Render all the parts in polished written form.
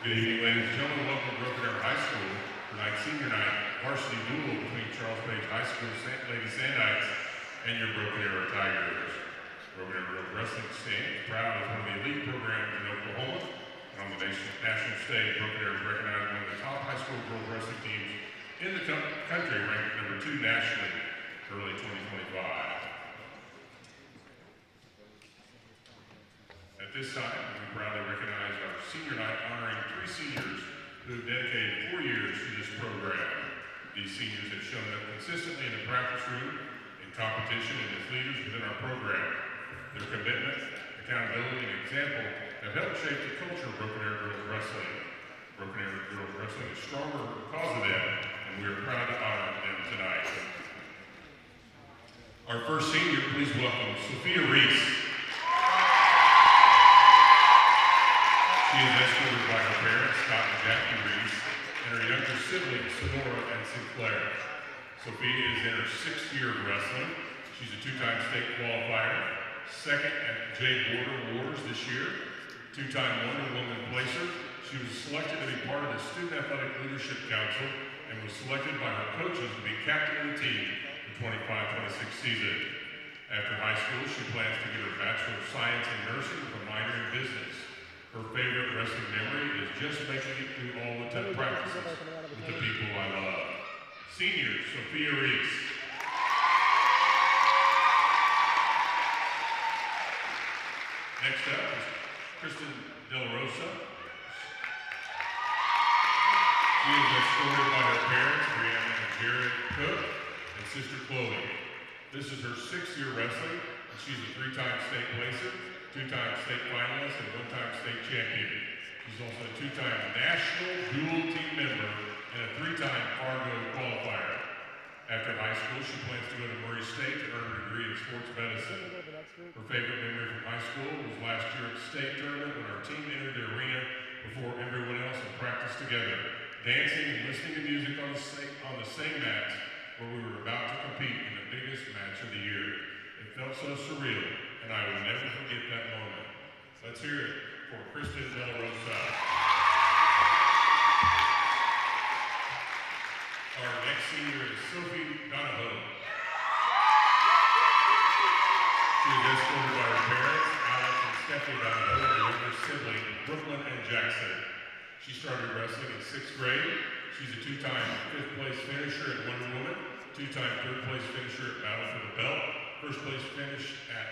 Good evening, ladies and gentlemen. Welcome to Broken Arrow High School. Tonight's senior night varsity duel between Charles Page High School Lady Sandites and your Broken Arrow Tigers. Broken Arrow Wrestling stands proud as one of the elite programs in Oklahoma. And on the national stage, Broken Arrow is recognized as one of the top high school girls wrestling teams in the country, ranked number 2 nationally early 2025. At this time, we proudly recognize our senior night honoring 3 seniors who have dedicated 4 years to this program. These seniors have shown up consistently in the practice room, in competition, and as leaders within our program. Their commitment, accountability, and example have helped shape the culture of Broken Arrow Girls Wrestling. Broken Arrow Girls Wrestling is stronger because of them, and we are proud to honor them tonight. Our first senior, please welcome Sophia Reese. She is escorted by her parents, Scott and Jackie Reese, and her younger siblings, Sonora and Sinclair. Sophia is in her 6th year of wrestling. She's a 2-time state qualifier, 2nd at J Border Wars this year, 2-time Wonder Woman placer. She was selected to be part of the Student Athletic Leadership Council and was selected by her coaches to be captain of the team for 25-26 season. After high school, she plans to get her Bachelor of Science in Nursing with a minor in business. Her favorite wrestling memory is just making it through all the tough practices with the people I love. Senior, Sophia Reese. Next up is Kristen De La Rosa. She is escorted by her parents, Brianna and Jared Cook, and sister Chloe. This is her 6th year wrestling, and she's a 3-time state placer, 2-time state finalist, and 1-time state champion. She's also a 2-time national dual team member and a 3-time Argo qualifier. After high school, she plans to go to Murray State to earn a degree in sports medicine. Her favorite memory from high school was last year at the state tournament when our team entered the arena before everyone else and practiced together, dancing and listening to music on the same mats where we were about to compete in the biggest match of the year. It felt so surreal, and I will never forget that moment. Let's hear it for Kristen De La Rosa. Our next senior is Sophie Donahoe. She is escorted by her parents, Alex and Stephanie Donahoe, and her younger sibling, Brooklyn and Jackson. She started wrestling in 6th grade. She's a 2-time 5th place finisher at Wonder Woman, 2-time 3rd place finisher at Battle for the Belt, 1st place finish at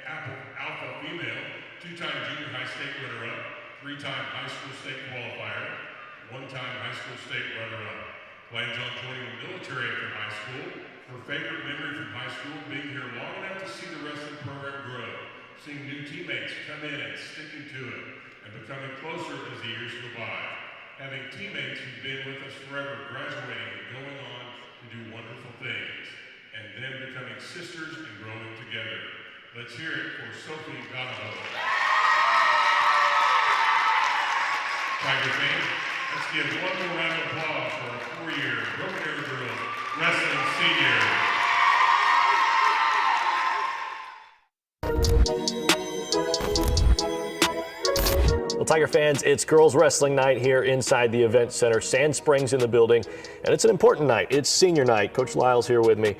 Alpha Female, 2-time junior high state runner-up, 3-time high school state qualifier, 1-time high school state runner-up. Plans on joining the military after high school. Her favorite memory from high school being here long enough to see the wrestling program grow, seeing new teammates come in and sticking to it, and becoming closer as the years go by. Having teammates who've been with us forever, graduating and going on to do wonderful things, and then becoming sisters and growing together. Let's hear it for Sophie Donahoe. Tiger fans, let's give one more round of applause for our 4-year Broken Arrow Girls Wrestling Senior. Well, Tiger fans, it's girls wrestling night here inside the event center. Sand Springs in the building, and it's an important night. It's senior night. Coach Lyle's here with me.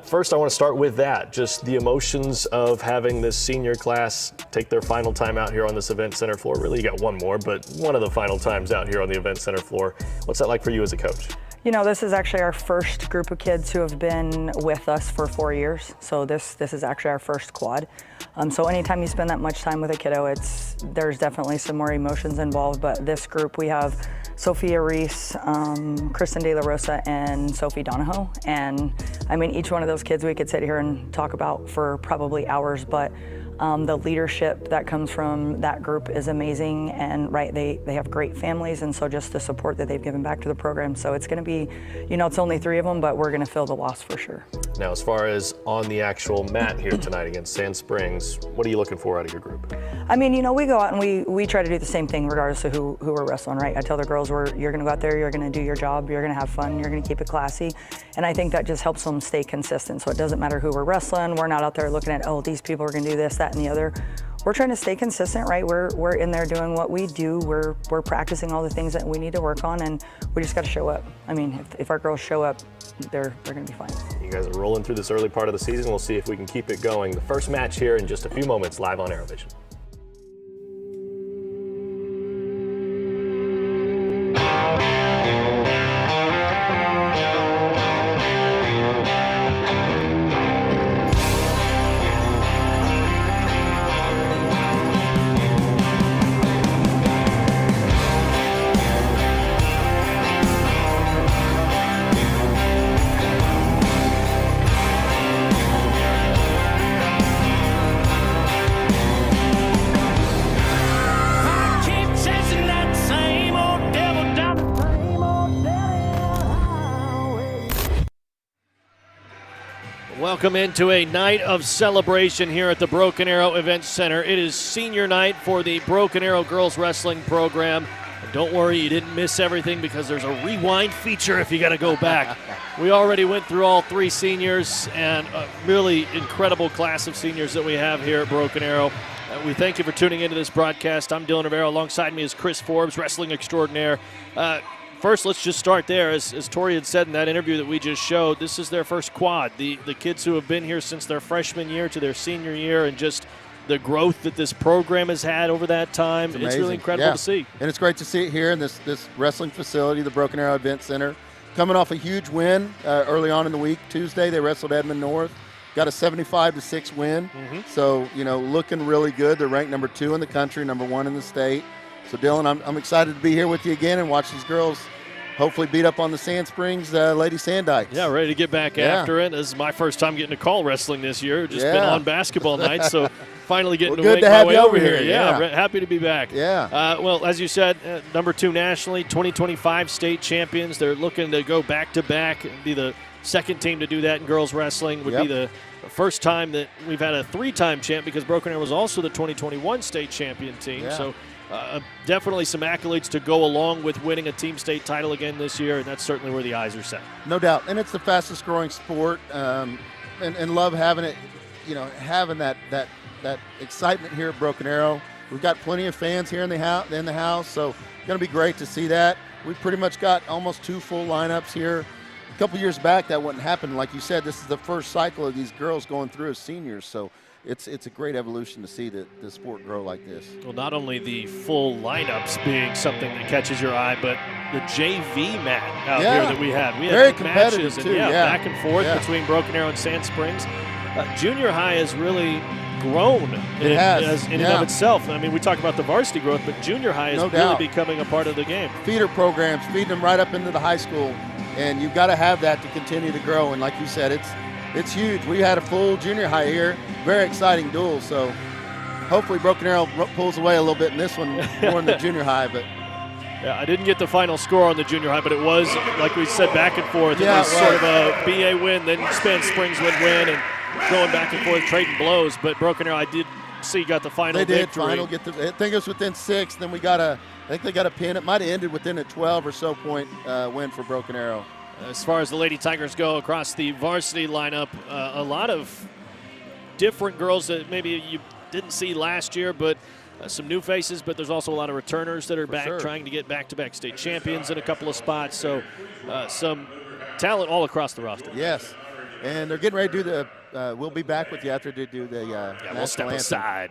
First, I want to start with that, just the emotions of having this senior class take their final time out here on this event center floor. Really, you got one more, but one of the final times out here on the event center floor. What's that like for you as a coach? You know, this is actually our first group of kids who have been with us for 4 years. So this is actually our first quad. So anytime you spend that much time with a kiddo, there's definitely some more emotions involved. But this group, we have Sophia Reese, Kristen De La Rosa, and Sophie Donahoe. And I mean, each one of those kids we could sit here and talk about for probably hours, but the leadership that comes from that group is amazing, and they have great families, and so just the support that they've given back to the program. So it's going to be, you know, it's only 3 of them, but we're going to feel the loss for sure. Now, as far as on the actual mat here tonight against Sand Springs, what are you looking for out of your group? I mean, you know, we go out and we try to do the same thing regardless of who we're wrestling, right? I tell the girls, you're going to go out there, you're going to do your job, you're going to have fun, you're going to keep it classy, and I think that just helps them stay consistent. So it doesn't matter who we're wrestling. We're not out there looking at, oh, these people are going to do this, that, and the other. we're trying to stay consistent, right? We're in there doing what we do. We're practicing all the things that we need to work on, and we just got to show up. I mean, if our girls show up, they're going to be fine. You guys are rolling through this early part of the season. We'll see if we can keep it going. The first match here in just a few moments, live on ArrowVision. Welcome into a night of celebration here at the Broken Arrow Event Center. It is senior night for the Broken Arrow girls wrestling program. And don't worry, you didn't miss everything because there's a rewind feature if you got to go back. We already went through all 3 seniors and a really incredible class of seniors that we have here at Broken Arrow. We thank you for tuning into this broadcast. I'm Dylan Rivera. Alongside me is Chris Forbes, wrestling extraordinaire. First, let's just start there. As Tori had said in that interview that we just showed, this is their first quad. The kids who have been here since their freshman year to their senior year, and just the growth that this program has had over that time. It's really incredible to see. And it's great to see it here in this wrestling facility, the Broken Arrow Event Center. Coming off a huge win early on in the week. Tuesday, they wrestled Edmond North. Got a 75-6 win. So, looking really good. They're ranked number 2 in the country, number 1 in the state. So, Dylan, I'm excited to be here with you again and watch these girls hopefully beat up on the Sand Springs Lady Sandites. Yeah, ready to get back after it. This is my first time getting to call wrestling this year. Just been on basketball night, so finally getting to make my way over here. Yeah, happy to be back. Yeah. Well, as you said, number 2 nationally, 2025 state champions. They're looking to go back-to-back and be the second team to do that in girls wrestling. Would be the first time that we've had a 3-time champ, because Broken Arrow was also the 2021 state champion team. Yeah. So definitely some accolades to go along with winning a team state title again this year, and that's certainly where the eyes are set. No doubt. And it's the fastest growing sport, and love having it, having that excitement here at Broken Arrow. We've got plenty of fans here in the house, so it's going to be great to see that. We've pretty much got almost 2 full lineups here. A couple years back, that wouldn't happen. Like you said, this is the first cycle of these girls going through as seniors, so it's a great evolution to see the sport grow like this. Well, not only the full lineups being something that catches your eye, but the JV mat out here that we had. We had very competitive matches too. and back and forth between Broken Arrow and Sand Springs. Junior high has really grown in and of itself. I mean, we talk about the varsity growth, but junior high is really becoming a part of the game. Feeder programs, feeding them right up into the high school, and you've got to have that to continue to grow. And like you said, it's huge. We had a full junior high here, very exciting duel. So hopefully Broken Arrow pulls away a little bit in this one, more in the junior high. But yeah, I didn't get the final score on the junior high, but it was, like we said, back and forth. It was sort of a BA win, then Sand Springs would win, and going back and forth, trading blows. But Broken Arrow, I did see, got the final victory. They did I think it was within 6. Then I think they got a pin. It might have ended within a 12 or so point win for Broken Arrow. As far as the Lady Tigers go across the varsity lineup, a lot of different girls that maybe you didn't see last year, but some new faces, but there's also a lot of returners that are back trying to get back-to-back state champions in a couple of spots. So some talent all across the roster. Yes, and they're getting ready to do the we'll be back with you after they do the we'll step anthem. aside.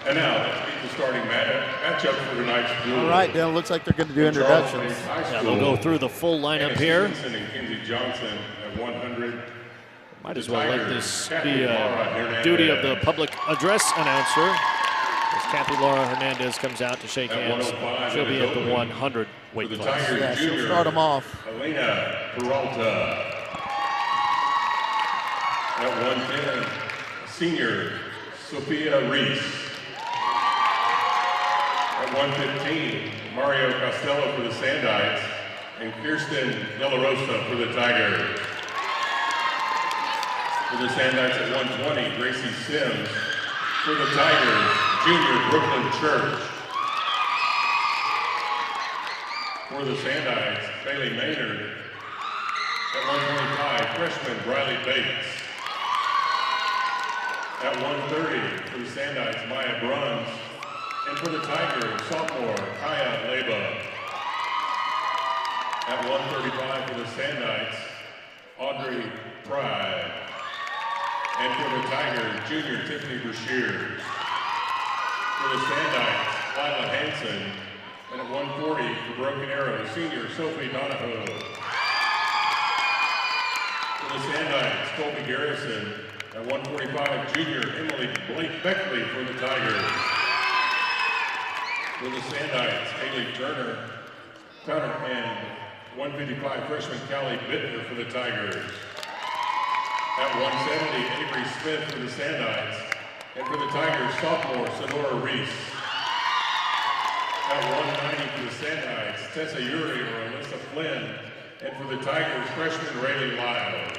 And now, let's meet the starting matchup for tonight's duel. All right, Dylan, looks like they're going to do introductions. Yeah, they'll go through the full lineup here. Stevenson and Kinsey Johnson at 100. Might as well let this be a duty of the public address announcer. As Kathy Laura Hernandez comes out to shake hands, she'll be at the 100 weight class. Yeah, she'll start them off. Elena Peralta. At 110, senior Sophia Reese. At 115, Mario Costello for the Sandites and Kirsten De La Rosa for the Tigers. For the Sandites at 120, Gracie Sims. For the Tigers, junior Brooklyn Church. For the Sandites, Bailey Maynard. At 125, freshman Briley Bates. At 130, for the Sandites, Maya Bruns. And for the Tigers, sophomore Kaya Leba. At 135 for the Sandites, Audrey Pride. And for the Tigers, junior Tiffany Brashear. For the Sandites, Lila Hansen. And at 140 for Broken Arrow, senior Sophie Donahoe. For the Sandites, Colby Garrison. At 145, junior Emily Blake Beckley for the Tigers. For the Sandites, Haley Turner, and 155 freshman Callie Bittner for the Tigers. At 170, Avery Smith for the Sandites, and for the Tigers, sophomore Sonora Reese. At 190 for the Sandites, Tessa Uri or Alyssa Flynn, and for the Tigers, freshman Rayleigh Lyles.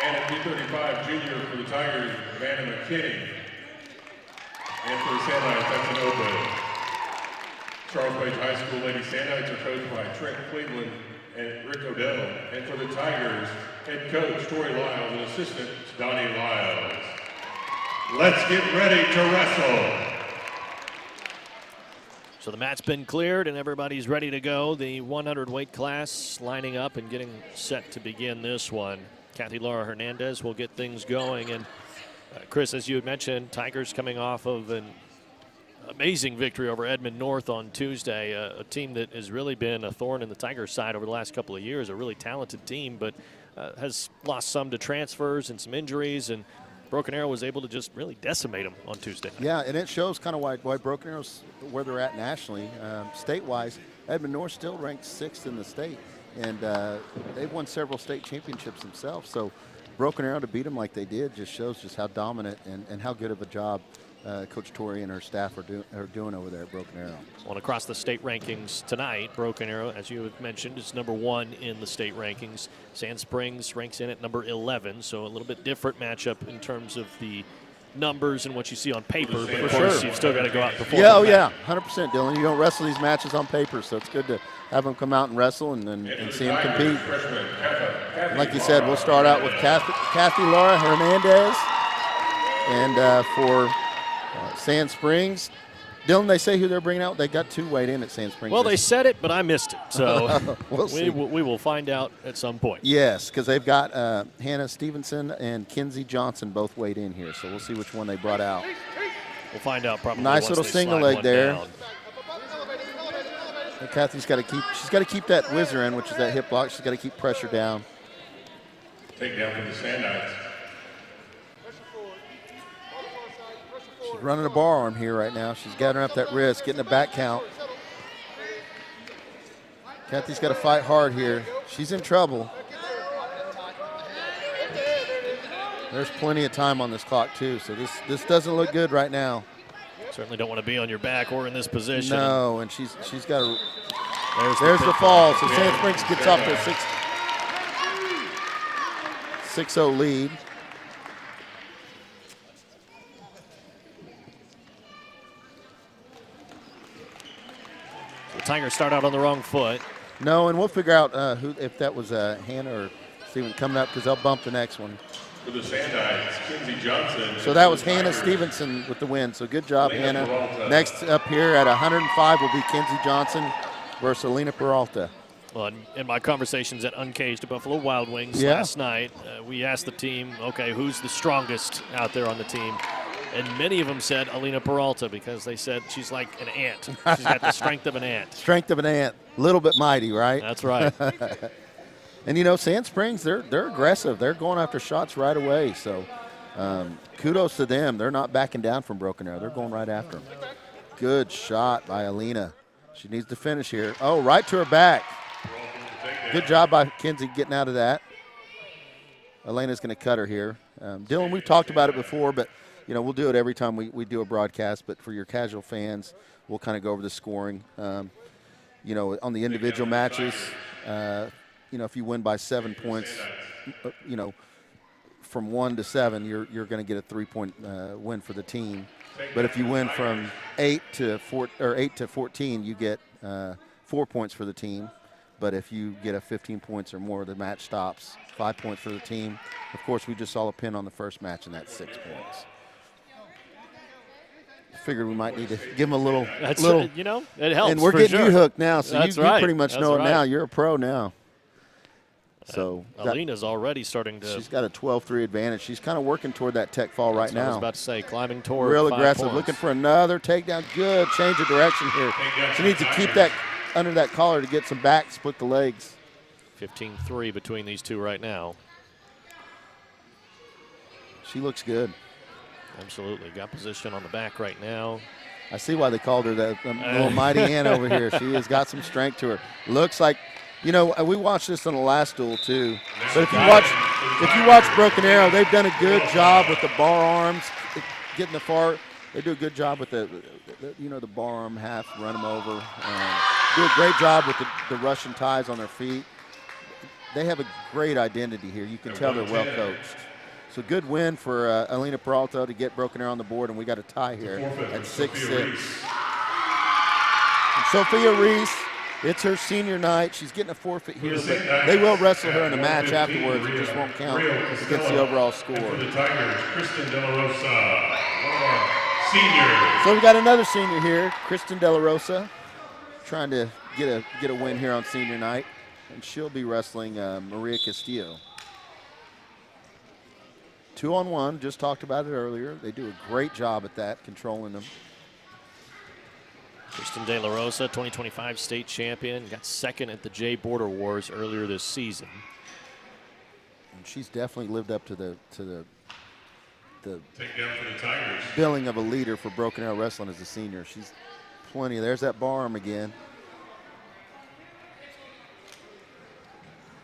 And at 235, junior for the Tigers, Vanna McKinney. And for the Sandites, that's an open. Charles Page High School Lady Sandites are coached by Trent Cleveland and Rick Odell. And for the Tigers, head coach Tori Lyles and assistant Donnie Lyles. Let's get ready to wrestle. So the mat's been cleared and everybody's ready to go. The 100 weight class lining up and getting set to begin this one. Kathy Laura Hernandez will get things going. And Chris, as you had mentioned, Tigers coming off of an amazing victory over Edmond North on Tuesday, a team that has really been a thorn in the Tigers' side over the last couple of years, a really talented team, but has lost some to transfers and some injuries, and Broken Arrow was able to just really decimate them on Tuesday night. Yeah, and it shows kind of why Broken Arrow's where they're at nationally. State-wise, Edmond North still ranked 6th in the state, and they've won several state championships themselves, so Broken Arrow to beat them like they did just shows just how dominant and how good of a job Coach Tori and her staff are doing over there at Broken Arrow. Well, across the state rankings tonight, Broken Arrow, as you had mentioned, is number 1 in the state rankings. Sand Springs ranks in at number 11, so a little bit different matchup in terms of the numbers and what you see on paper. But of course, you've still got to go out and perform. Yeah, oh yeah, 100%, Dylan. You don't wrestle these matches on paper, so it's good to have them come out and wrestle and see them compete. And like you said, we'll start out with Kathy Laura Hernandez, and for Sand Springs. Dylan, they say who they're bringing out. They got 2 weighed in at Sand Springs. Well, they said it, but I missed it. So we will find out at some point. Yes, because they've got Hannah Stevenson and Kinsey Johnson both weighed in here. So we'll see which one they brought out. We'll find out probably. Nice once little they single slide leg one there. down. And Kathy's got to keep. She's got to keep that whizzer in, which is that hip lock. She's got to keep pressure down. Take down for the Sandites. She's running a bar arm here right now. She's gathering up that wrist, getting a back count. Kathy's got to fight hard here. She's in trouble. There's plenty of time on this clock too, so this doesn't look good right now. Certainly don't want to be on your back or in this position. No, and she's got to. There's the fall. So Sand Springs gets off to a 6-0 lead. The Tigers start out on the wrong foot. No, and we'll figure out who, if that was Hannah or Steven coming up, because they'll bump the next one. For the Sandites, Kinsey Johnson. So that was Hannah Stevenson with the win. So good job, Hannah. Next up here at 105 will be Kinsey Johnson versus Alina Peralta. Well, in my conversations at Uncaged at Buffalo Wild Wings last night, we asked the team, okay, who's the strongest out there on the team? And many of them said Alina Peralta because they said she's like an ant. She's got the strength of an ant. Strength of an ant. A little bit mighty, right? That's right. And, you know, Sand Springs, they're aggressive. They're going after shots right away. So kudos to them. They're not backing down from Broken Arrow. They're going right after them. Good shot by Alina. She needs to finish here. Oh, right to her back. Good job by Kinsey getting out of that. Elena's going to cut her here. Dylan, we've talked about it before, but, you know, we'll do it every time we do a broadcast. But for your casual fans, we'll kind of go over the scoring. You know, on the individual matches, you know, if you win by 7 points, you know, from 1 to 7, you're going to get a 3-point win for the team. But if you win from 8 to 14, you get 4 points for the team. But if you get a 15 points or more, the match stops. 5 points for the team. Of course, we just saw a pin on the first match, and that's 6 points. Figured we might need to give them a little. You know, it helps. And we're getting you hooked now, so you pretty much know it right. now. You're a pro now. So Alina's already starting to. She's got a 12-3 advantage. She's kind of working toward that tech fall right now. I was about to say, climbing toward. Real 5 aggressive, points. looking for another takedown. Good change of direction here. She needs to keep that under that collar to get some back, split the legs. 15-3 between these two right now. She looks good. Absolutely. Got position on the back right now. I see why they called her that little mighty ant over here. She has got some strength to her. Looks like, you know, we watched this on the last duel too. But if you watch Broken Arrow, they've done a good job with the bar arms, getting the far. They do a good job with the bar arm half, run them over. Do a great job with the Russian ties on their feet. They have a great identity here. You can tell they're well coached. So good win for Alina Peralta to get Broken Arrow on the board, and we got a tie here at 6-6. And Sophia Reese, it's her senior night. She's getting a forfeit here, but they will wrestle her in a match afterwards. It just won't count against the overall score. For the Tigers, Kristen De La Rosa, senior. So we got another senior here, Kristen De La Rosa, trying to get a win here on senior night, and she'll be wrestling Maria Castillo. 2-on-1, just talked about it earlier. They do a great job at that, controlling them. Kristen De La Rosa, 2025 state champion, got second at the J Border Wars earlier this season. And she's definitely lived up to the Takedown for the Tigers. billing of a leader for Broken Arrow Wrestling as a senior. She's plenty. There's that bar arm again.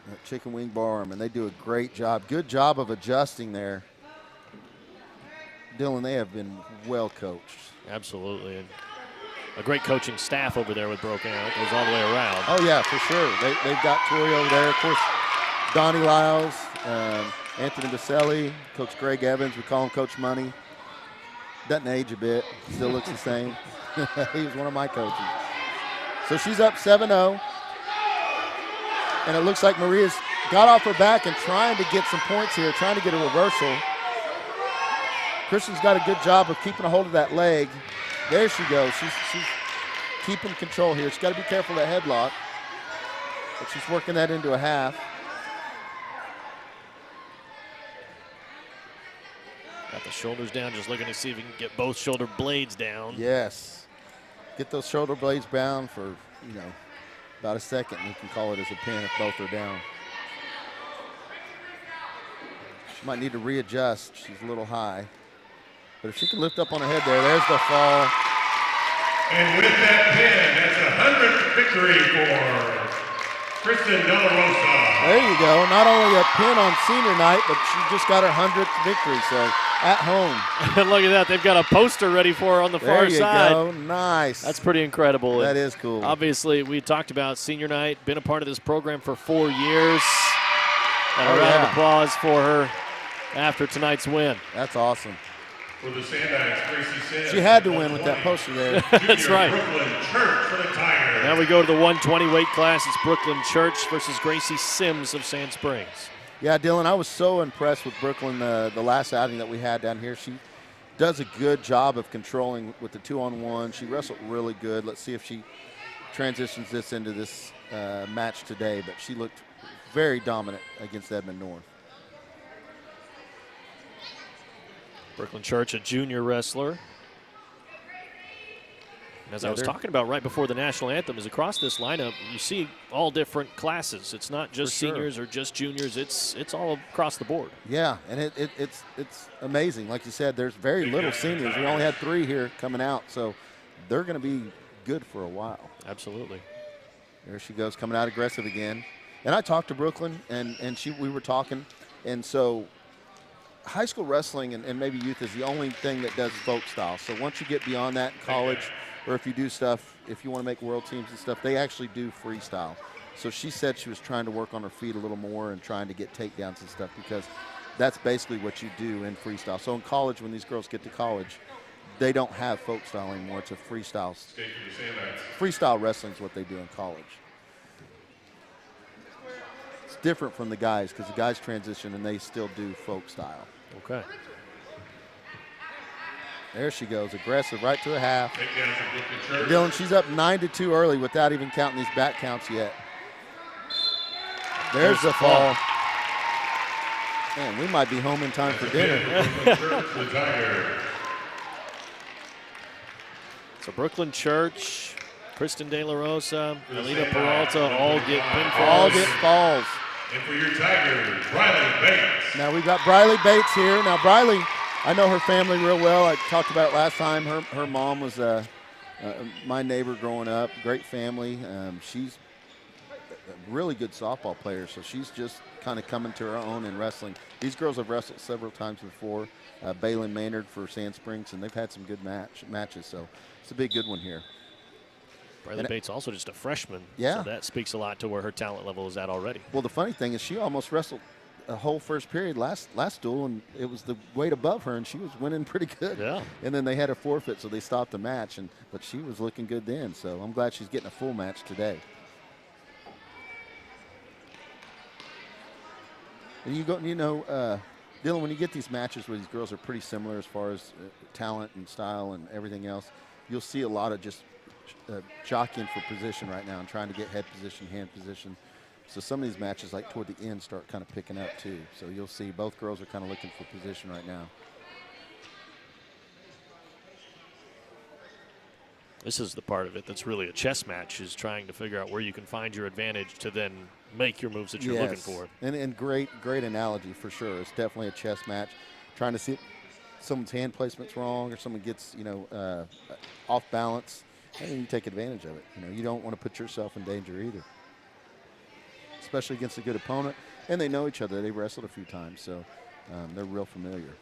That chicken wing bar arm, and they do a great job. Good job of adjusting there. Dylan, they have been well coached. Absolutely. And a great coaching staff over there with Broken Arrow. It goes all the way around. Oh, yeah, for sure. They've got Tori over there. Of course, Donnie Lyles, Anthony Baselli, Coach Greg Evans. We call him Coach Money. Doesn't age a bit. Still looks the same. He was one of my coaches. So she's up 7-0. And it looks like Maria's got off her back and trying to get some points here, trying to get a reversal. Kristen's got a good job of keeping a hold of that leg. There she goes. She's keeping control here. She's got to be careful of that headlock. But she's working that into a half. Got the shoulders down, just looking to see if he can get both shoulder blades down. Yes. Get those shoulder blades bound for, about a second, and you can call it as a pin if both are down. She might need to readjust. She's a little high. But if she can lift up on her head there's the fall. And with that pin, that's a 100th victory for Kristen De La Rosa. There you go. Not only a pin on senior night, but she just got her 100th victory, so at home. Look at that. They've got a poster ready for her on the far side. There you go. Nice. That's pretty incredible. That is cool. Obviously, we talked about senior night, been a part of this program for 4 years. And a round of applause for her after tonight's win. That's awesome. For the Sandites, Gracie Sims. She had to win with that poster there. That's right. Brooklyn Church for the Tigers. Now we go to the 120 weight class. It's Brooklyn Church versus Gracie Sims of Sand Springs. Yeah, Dylan, I was so impressed with Brooklyn the last outing that we had down here. She does a good job of controlling with the 2-on-1. She wrestled really good. Let's see if she transitions this into this match today. But she looked very dominant against Edmond North. Brooklyn Church, a junior wrestler. As I was talking about right before the national anthem, is across this lineup, you see all different classes. It's not just seniors or just juniors. It's all across the board. Yeah, and it's amazing. Like you said, there's very little seniors. We only had 3 here coming out, so they're going to be good for a while. Absolutely. There she goes, coming out aggressive again. And I talked to Brooklyn, and we were talking, and so high school wrestling and maybe youth is the only thing that does folk style. So once you get beyond that in college, or if you do stuff, if you want to make world teams and stuff, they actually do freestyle. So she said she was trying to work on her feet a little more and trying to get takedowns and stuff, because that's basically what you do in freestyle. So in college, when these girls get to college, they don't have folk style anymore. It's a freestyle. Freestyle wrestling is what they do in college. It's different from the guys, because the guys transition and they still do folk style. Okay. There she goes, aggressive, right to a half. Dylan, she's up 9-2 early without even counting these back counts yet. There's the fall. Man, we might be home in time for dinner. So Brooklyn Church, Kristen De La Rosa, Alina Peralta all get pinfalls. All get falls. And for your Tigers, Briley Bates. Now we've got Briley Bates here. Now Briley, I know her family real well. I talked about it last time. Her mom was my neighbor growing up. Great family. She's a really good softball player, so she's just kind of coming to her own in wrestling. These girls have wrestled several times before. Bailyn Maynard for Sand Springs, and they've had some good matches, so it's a big good one here. Briley Bates also just a freshman, yeah. So that speaks a lot to where her talent level is at already. Well, the funny thing is she almost wrestled a whole first period last duel, and it was the weight above her, and she was winning pretty good. Yeah. And then they had a forfeit, so they stopped the match, but she was looking good then, so I'm glad she's getting a full match today. And Dylan, when you get these matches where these girls are pretty similar as far as talent and style and everything else, you'll see a lot of just jockeying for position right now and trying to get head position, hand position. So some of these matches, like toward the end, start kind of picking up too. So you'll see both girls are kind of looking for position right now. This is the part of it that's really a chess match, is trying to figure out where you can find your advantage to then make your moves that you're looking for. And great analogy for sure. It's definitely a chess match. Trying to see if someone's hand placement's wrong or someone gets, off balance, and then you take advantage of it. You don't want to put yourself in danger either, especially against a good opponent. And they know each other. They've wrestled a few times, so they're real familiar.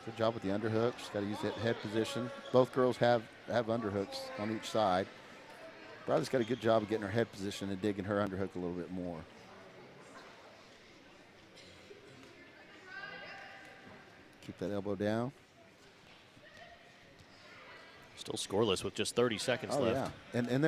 Good job with the underhook. She's got to use that head position. Both girls have underhooks on each side. Briley's got a good job of getting her head position and digging her underhook a little bit more. Keep that elbow down. Still scoreless with just 30 seconds left. Yeah. And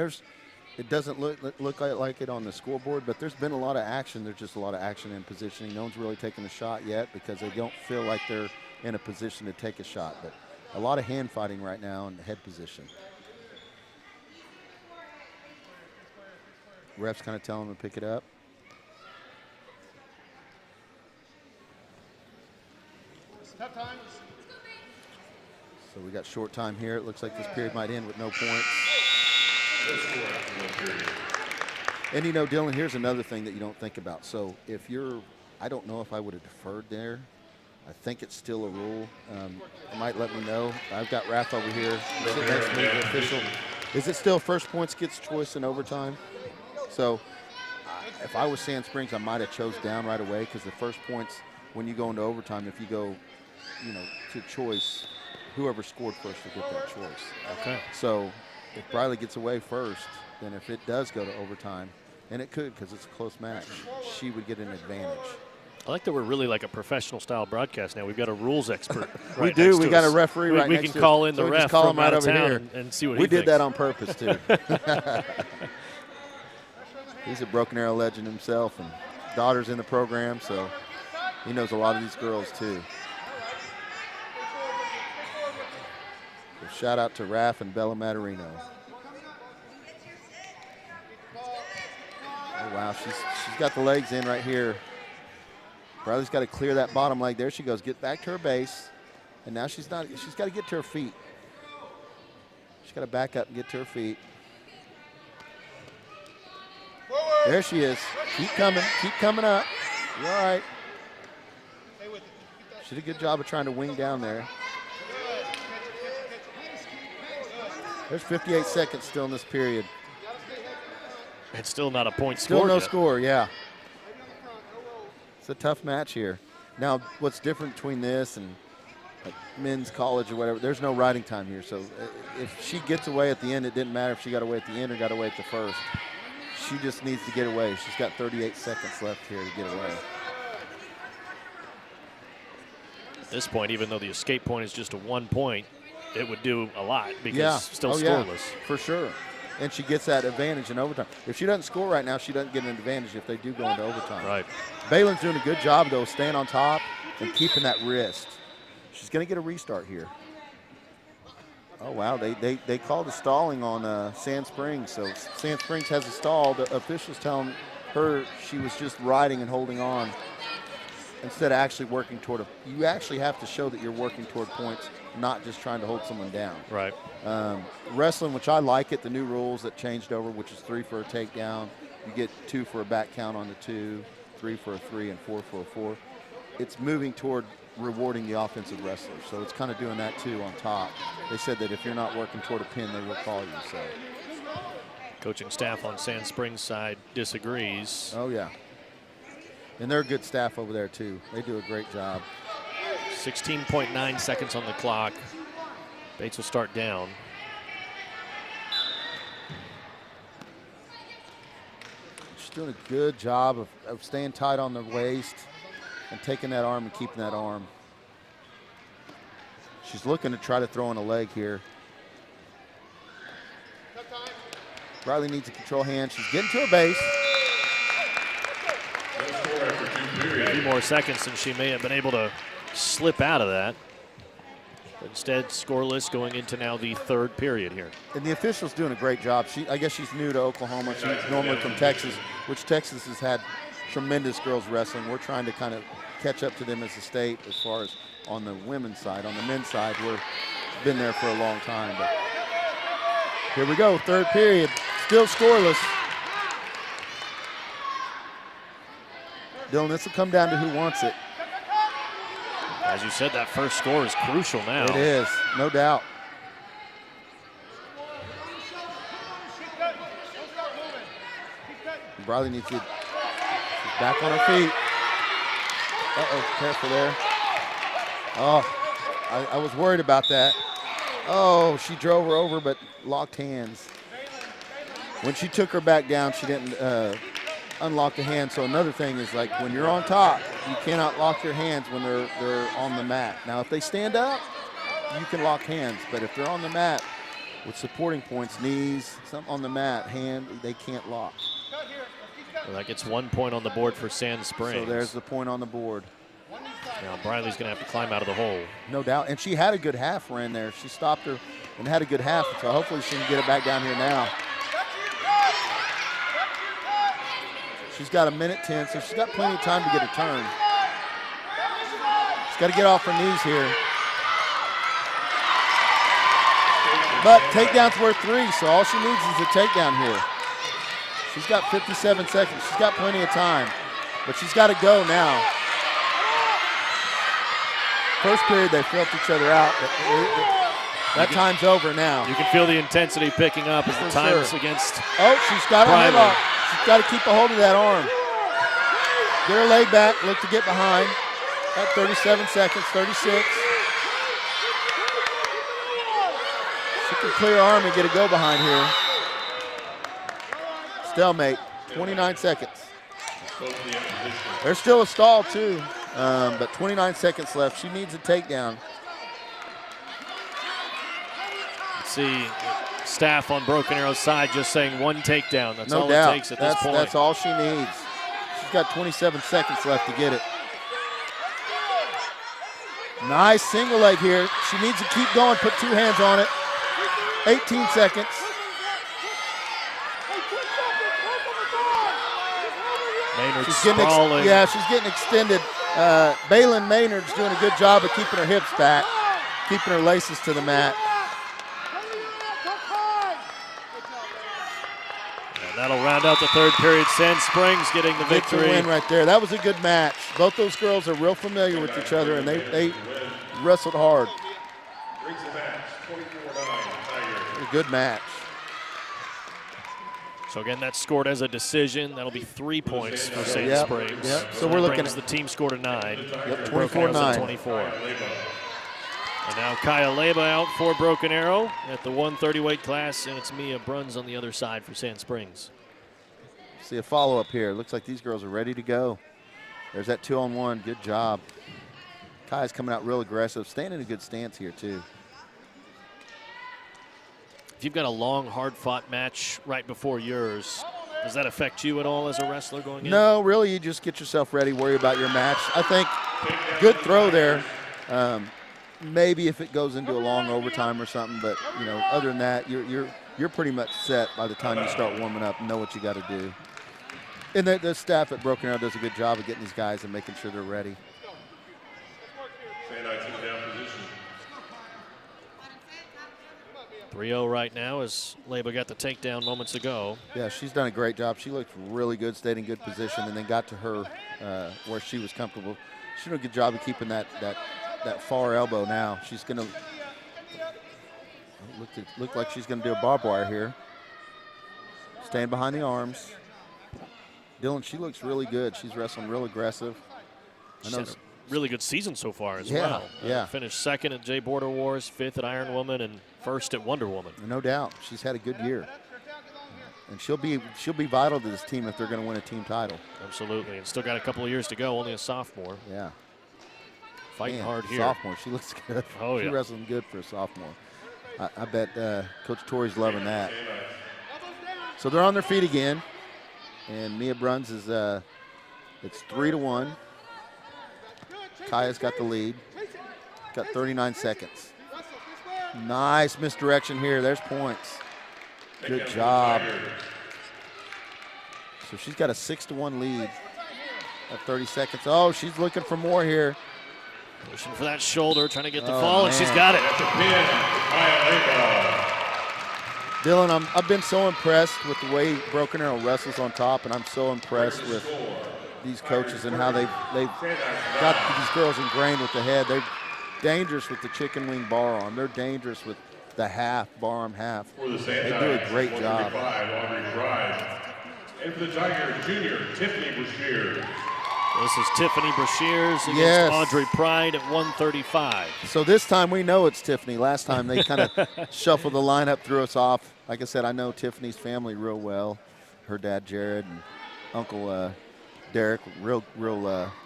it doesn't look like it on the scoreboard, but there's been a lot of action. There's just a lot of action in positioning. No one's really taken a shot yet because they don't feel like they're in a position to take a shot. But a lot of hand fighting right now in the head position. Ref's kind of telling them to pick it up. So we got short time here. It looks like this period might end with no points. And Dylan, here's another thing that you don't think about. So if I don't know if I would have deferred there. I think it's still a rule. Might let me know. I've got Raph over here. Sitting next to me, the official. Is it still first points gets choice in overtime? So if I was Sand Springs, I might have chose down right away, because the first points, when you go into overtime, if you go, to choice, whoever scored first will get that choice. Okay. So if Briley gets away first, then if it does go to overtime, and it could because it's a close match, she would get an advantage. I like that we're really like a professional style broadcast now. We've got a rules expert. Right We do. Next We to got us. a referee right we next to us. We can call in so the we ref just call from him right out of over town here and see what we he thinks. did that on purpose too. He's a Broken Arrow legend himself, and daughter's in the program, so he knows a lot of these girls too. So shout out to Raph and Bella Matarino. Oh wow, she's got the legs in right here. Briley's got to clear that bottom leg. There she goes. Get back to her base. And now she's got to get to her feet. She's got to back up and get to her feet. There she is. Keep coming up. You're all right. She did a good job of trying to wing down there. There's 58 seconds still in this period. It's still not a point Still scored no yet. score, yeah. It's a tough match here. Now, what's different between this and like men's college or whatever, there's no riding time here. So if she gets away at the end, it didn't matter if she got away at the end or got away at the first. She just needs to get away. She's got 38 seconds left here to get away. At this point, even though the escape point is just a 1 point, it would do a lot because Yeah. still Oh, scoreless. Yeah, for sure. And she gets that advantage in overtime. If she doesn't score right now, she doesn't get an advantage if they do go into overtime. Right. Balin's doing a good job, though, staying on top and keeping that wrist. She's going to get a restart here. Oh, wow. They called a stalling on Sand Springs. So Sand Springs has a stall. The officials telling her she was just riding and holding on instead of actually working toward you actually have to show that you're working toward points, not just trying to hold someone down. Right. Wrestling, which I like it, the new rules that changed over, which is 3 for a takedown. You get 2 for a back count on the 2, 3 for a 3, and 4 for a 4. It's moving toward rewarding the offensive wrestlers. So it's kind of doing that too on top. They said that if you're not working toward a pin, they will call you. So. Coaching staff on Sand Springs side disagrees. Oh, yeah. And they're good staff over there too. They do a great job. 16.9 seconds on the clock. Bates will start down. She's doing a good job of staying tight on the waist and taking that arm and keeping that arm. She's looking to try to throw in a leg here. Riley needs a control hand. She's getting to her base. A few more seconds and she may have been able to slip out of that. But instead, scoreless going into now the third period here. And the official's doing a great job. I guess she's new to Oklahoma. She's normally from Texas, which Texas has had tremendous girls wrestling. We're trying to kind of catch up to them as a state as far as on the women's side. On the men's side, we've been there for a long time. But here we go, third period, still scoreless. Dylan, this will come down to who wants it. As you said, that first score is crucial now. It is, no doubt. Briley needs to get back on her feet. Uh-oh, careful there. Oh, I was worried about that. Oh, she drove her over but locked hands. When she took her back down, she didn't unlock the hand. So another thing is, like, when you're on top, you cannot lock your hands when they're on the mat. Now, if they stand up, you can lock hands. But if they're on the mat with supporting points, knees, something on the mat, hand, they can't lock. Well, that gets 1 point on the board for Sand Springs. So there's the point on the board. Now Briley's going to have to climb out of the hole. No doubt. And she had a good half ran there. She stopped her and had a good half. So hopefully she can get it back down here now. She's got 1:10, so she's got plenty of time to get a turn. She's got to get off her knees here. But takedown's worth 3, so all she needs is a takedown here. She's got 57 seconds. She's got plenty of time, but she's got to go now. First period, they felt each other out. That time's over now. You can feel the intensity picking up as the time's against. Oh, she's got a headlock. She's got to keep a hold of that arm. Get her leg back, look to get behind. At 37 seconds, 36. She can clear her arm and get a go behind here. Stalemate, 29 seconds. There's still a stall too, but 29 seconds left. She needs a takedown. See staff on Broken Arrow's side just saying 1 takedown. That's No all doubt. it takes at this point. That's all she needs. She's got 27 seconds left to get it. Nice single leg here. She needs to keep going, put 2 hands on it. 18 seconds. Maynard's She's getting sprawling. she's getting extended. Balin Maynard's doing a good job of keeping her hips back. keeping her laces to the mat. And that'll round out the third period. Sand Springs getting the Victory victory. win right there. That was a good match. Both those girls are real familiar with each other, and they wrestled hard. Brings the match 24-9 Tigers. A good match. So again, that's scored as a decision. That'll be 3 points for Sand Yep, Springs. yep. So we're looking brings at the team score to 9. Yep, Broken Arrow's at 24-9. 24. And now Kaya Leba out for Broken Arrow at the 130 weight class, and it's Mia Bruns on the other side for Sand Springs. See a follow-up here. Looks like these girls are ready to go. There's that 2-on-1. Good job. Kaya's coming out real aggressive, staying in a good stance here too. If you've got a long, hard-fought match right before yours, does that affect you at all as a wrestler going in? No, really, you just get yourself ready, worry about your match. I think good throw there. Maybe if it goes into a long overtime or something, but you know, other than that, you're pretty much set by the time you start warming up and know what you got to do. And the staff at Broken Arrow does a good job of getting these guys and making sure they're ready. Sandites in down position. 3-0 right now as Leba got the takedown moments ago. Yeah, she's done a great job. She looked really good, stayed in good position, and then got to her where she was comfortable. She did a good job of keeping that far elbow now. She's going to look like she's going to do a barbed wire here. Staying behind the arms. Dylan, she looks really good. She's wrestling real aggressive. She's had a really good season so far as Yeah, well. yeah. Finished second at J Border Wars, fifth at Iron Woman, and first at Wonder Woman. No doubt. She's had a good year. And she'll be vital to this team if they're going to win a team title. Absolutely, and still got a couple of years to go, only a sophomore. Yeah. Fighting Man, hard here. Sophomore, she looks good. Oh, She's yeah. wrestling good for a sophomore. I bet Coach Torrey's loving that. So they're on their feet again. And Mia Bruns is, it's 3-1. Kaya's got the lead. Got 39 seconds. Nice misdirection here. There's points. Good job. So she's got a 6-1 lead at 30 seconds. Oh, she's looking for more here. Pushing for that shoulder, trying to get the Oh, fall, and man. she's got it. That's a pin. Kaya Leba. Dylan, I've been so impressed with the way Broken Arrow wrestles on top, and I'm so impressed with these coaches and how they've got these girls ingrained with the head. They're dangerous with the chicken wing bar arm. They're dangerous with the half, bar arm half. For the They Sandites, do a great job. 135, Audrey Price. And for the Tigers, junior, Tiffany Brashear. This is Tiffany Brashears against Yes. Audrey Pride at 135. So this time we know it's Tiffany. Last time they kind of shuffled the lineup, threw us off. Like I said, I know Tiffany's family real well. Her dad, Jared, and Uncle Derek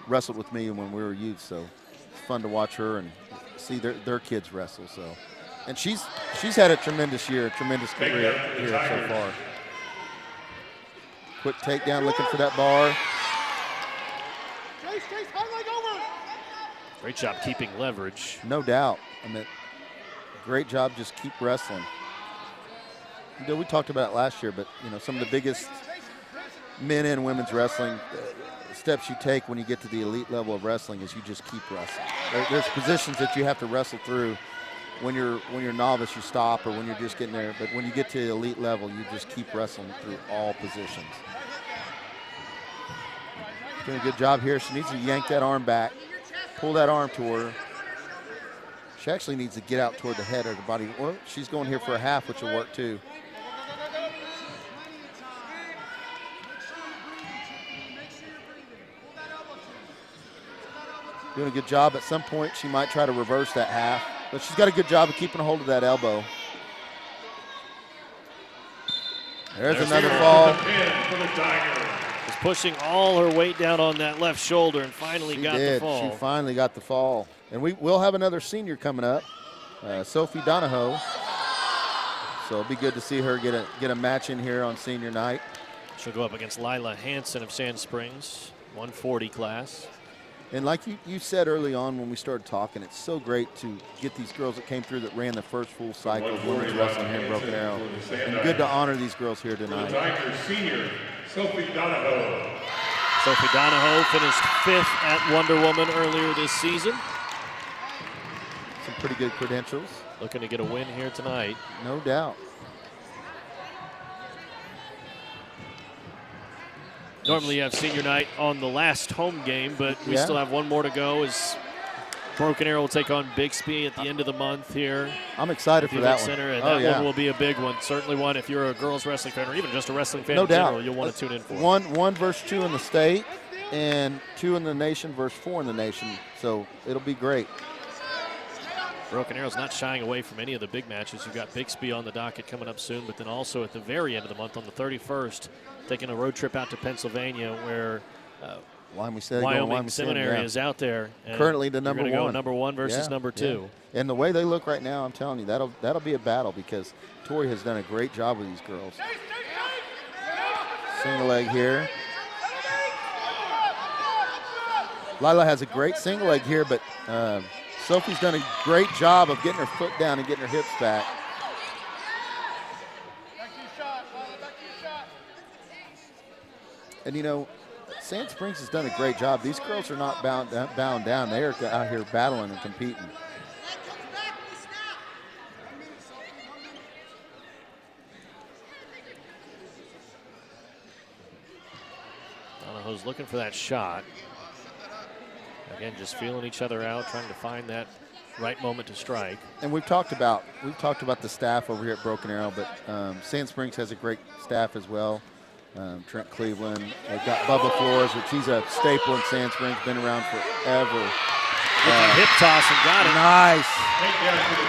wrestled with me when we were youth. So it's fun to watch her and see their kids wrestle. So, and she's had a tremendous year, a tremendous career here so far. Quick takedown, looking for that bar. Great job keeping leverage. No doubt. I mean, great job. Just keep wrestling. You know, we talked about it last year, but you know, some of the biggest men and women's wrestling steps you take when you get to the elite level of wrestling is you just keep wrestling. There's positions that you have to wrestle through. When you're novice, you stop, or when you're just getting there. But when you get to the elite level, you just keep wrestling through all positions. Doing a good job here. She needs to yank that arm back, pull that arm toward her. She actually needs to get out toward the head or the body. Well, she's going here for a half, which will work too. Doing a good job. At some point, she might try to reverse that half, but she's got a good job of keeping a hold of that elbow. There's another fall. Pin for the Tigers. Was pushing all her weight down on that left shoulder and finally She got did. the fall. She finally got the fall. And we'll have another senior coming up, Sophie Donahoe. So it'll be good to see her get a match in here on senior night. She'll go up against Lila Hansen of Sand Springs, 140 class. And like you said early on when we started talking, it's so great to get these girls that came through that ran the first full cycle of women's wrestling here in Broken Arrow. And good to honor these girls here For the tonight. Tigers, senior, Sophie Donahoe. Sophie Donahoe finished 5th at Wonder Woman earlier this season. Some pretty good credentials. Looking to get a win here tonight. No doubt. Normally you have senior night on the last home game, but we still have one more to go as Broken Arrow will take on Bixby at the end of the month here. I'm excited for that one. Center, and that one will be a big one. Certainly one if you're a girls wrestling fan or even just a wrestling fan in general, you'll want to tune in for. One versus 2 in the state and 2 in the nation versus 4 in the nation. So it'll be great. Broken Arrow's not shying away from any of the big matches. You've got Bixby on the docket coming up soon, but then also at the very end of the month on the 31st, taking a road trip out to Pennsylvania where Wyoming Seminary is out there. Currently the number 1. Go number 1 versus number 2. Yeah. And the way they look right now, I'm telling you, that'll be a battle because Tori has done a great job with these girls. Single leg here. Lila has a great single leg here, but Sophie's done a great job of getting her foot down and getting her hips back. And, you know, Sand Springs has done a great job. These girls are not bound down. They are out here battling and competing. Donahoe's looking for that shot. Again, just feeling each other out, trying to find that right moment to strike. And we've talked about the staff over here at Broken Arrow, but Sand Springs has a great staff as well. Trent Cleveland, they've got Bubba Flores, which he's a staple in Sand Springs, been around forever. Hip toss and got it. Nice.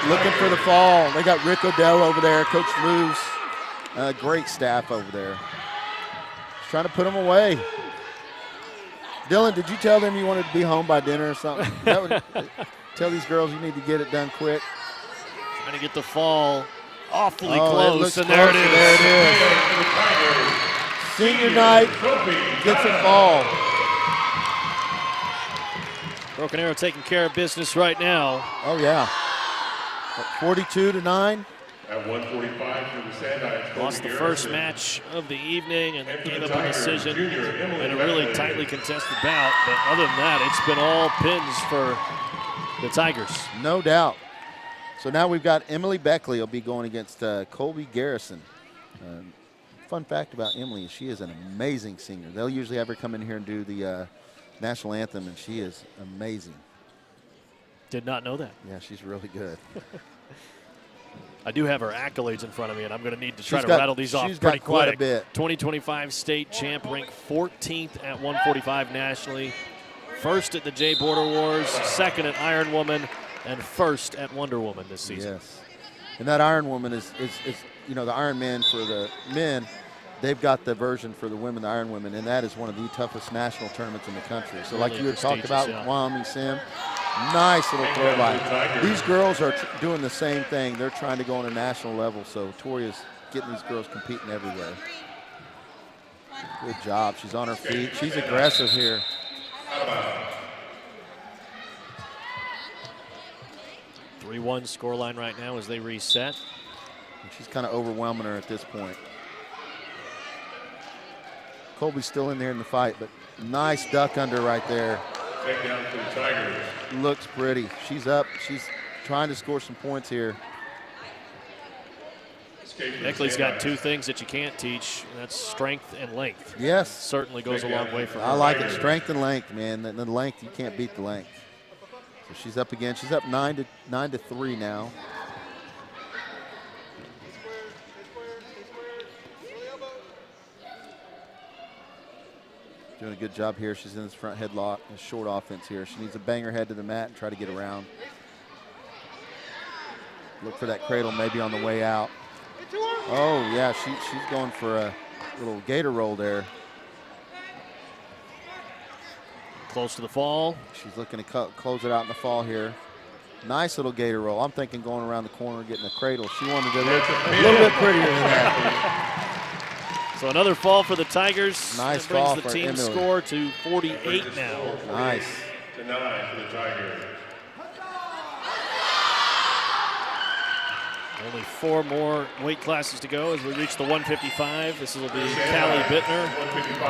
Looking for the fall. They got Rick Odell over there, Coach Moose. Great staff over there. Just trying to put them away. Dylan, did you tell them you wanted to be home by dinner or something? Tell these girls you need to get it done quick. Trying to get the fall awfully close, and there it is. There it is. Senior night gets a fall. Broken Arrow taking care of business right now. Oh, yeah. 42-9. At 145 for the Sandites. Lost the first match of the evening and gave up a decision in a really tightly contested bout. But other than that, it's been all pins for the Tigers. No doubt. So now we've got Emily Beckley will be going against Colby Garrison. Fun fact about Emily is she is an amazing singer. They'll usually have her come in here and do the national anthem, and she is amazing. Did not know that. Yeah, she's really good. I do have her accolades in front of me, and I'm going to need to try to rattle these off pretty quite quick. a bit. 2025 state champ, ranked 14th at 145 nationally, first at the J Border Wars, second at Iron Woman, and first at Wonder Woman this season. Yes, and that Iron Woman is you know, the Iron Man for the men. They've got the version for the women, the Iron Women, and that is one of the toughest national tournaments in the country. So really like you had talked about with Wyoming Sim, nice little throw by. These girls are doing the same thing. They're trying to go on a national level, so Tori is getting these girls competing everywhere. Good job. She's on her feet. She's aggressive here. 3-1 scoreline right now as they reset. And she's kind of overwhelming her at this point. Colby's still in there in the fight, but nice duck under right there. Takedown for the Tigers. Looks pretty. She's up. She's trying to score some points here. Beckley's got two things that you can't teach, and that's strength and length. Yes. Certainly goes a long way for her. I like it. Strength and length, man. The length, you can't beat the length. So she's up again. She's up 9-3 now. Doing a good job here. She's in this front headlock, a short offense here. She needs to bang her head to the mat and try to get around. Look for that cradle maybe on the way out. Oh, yeah, she's going for a little gator roll there. Close to the fall. She's looking to close it out in the fall here. Nice little gator roll. I'm thinking going around the corner getting a cradle. She wanted to look a little bit prettier than that. So another fall for the Tigers. Nice that brings fall the for team Emily. score to 48 now. Nice. To 9 for the Tigers. Only 4 more weight classes to go as we reach the 155. This will be Callie Bittner